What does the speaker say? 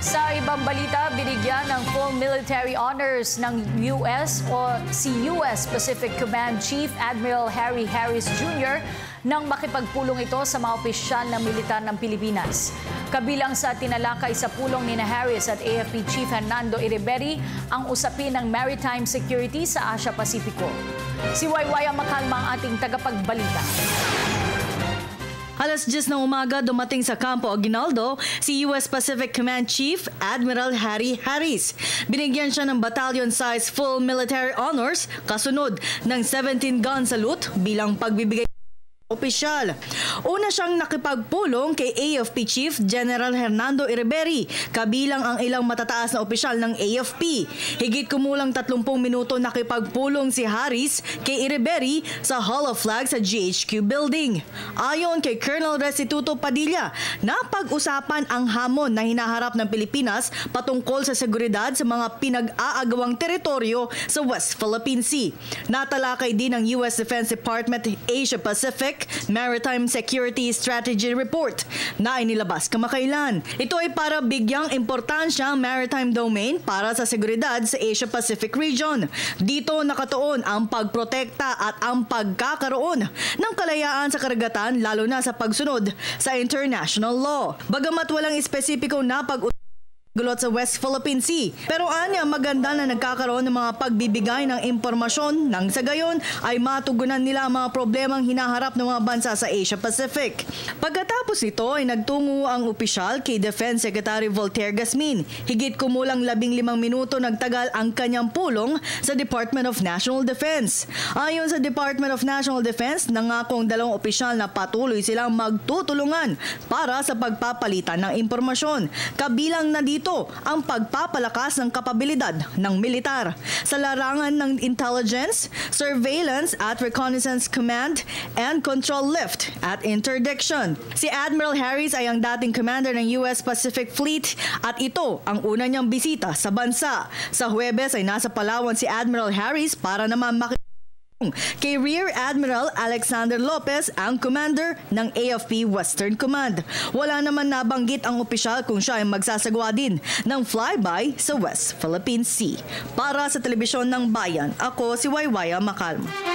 Sa ibang balita, binigyan ng full military honors ng si US Pacific Command Chief Admiral Harry Harris Jr. nang makipagpulong ito sa mga opisyal na militar ng Pilipinas. Kabilang sa tinalakay sa pulong ni Harris at AFP Chief Hernando Iriberri ang usapin ng maritime security sa Asia-Pasipiko. Si Waywaya Makalma ang ating tagapagbalita. Alas 10 ng umaga dumating sa Campo Aguinaldo si US Pacific Command Chief Admiral Harry Harris. Binigyan siya ng battalion-size full military honors kasunod ng 17-gun salute bilang pagbibigay opisyal. Una siyang nakipagpulong kay AFP Chief General Hernando Iriberri, kabilang ang ilang matataas na opisyal ng AFP. Higit kumulang 30 minuto nakipagpulong si Harris kay Iriberri sa Hall of Flags sa GHQ Building. Ayon kay Colonel Restituto Padilla, napag-usapan ang hamon na hinaharap ng Pilipinas patungkol sa seguridad sa mga pinag-aagawang teritoryo sa West Philippine Sea. Natalakay din ng US Defense Department Asia Pacific Maritime Security Strategy Report na inilabas kamakailan. Ito ay para bigyang importansya ang maritime domain para sa seguridad sa Asia-Pacific region. Dito nakatuon ang pagprotekta at ang pagkakaroon ng kalayaan sa karagatan lalo na sa pagsunod sa international law. Bagamat walang espesipikong gulot sa West Philippine Sea. Pero anya maganda na nagkakaroon ng mga pagbibigay ng impormasyon nang sa gayon ay matugunan nila ang mga problemang hinaharap ng mga bansa sa Asia Pacific. Pagkatapos nito ay nagtungo ang opisyal kay Defense Secretary Voltaire Gasmin. Higit kumulang 15 minuto nagtagal ang kanyang pulong sa Department of National Defense. Ayon sa Department of National Defense, nangakong dalawang opisyal na patuloy silang magtutulungan para sa pagpapalitan ng impormasyon. Kabilang na dito ang pagpapalakas ng kapabilidad ng militar sa larangan ng intelligence, surveillance at reconnaissance command and control lift at interdiction. Si Admiral Harris ay ang dating commander ng US Pacific Fleet at ito ang una niyang bisita sa bansa. Sa Huwebes ay nasa Palawan si Admiral Harris para naman kay Rear Admiral Alexander Lopez, ang commander ng AFP Western Command. Wala naman nabanggit ang opisyal kung siya ay magsasagawa din ng flyby sa West Philippine Sea. Para sa Telebisyon ng Bayan, ako si Waywaya Makalma.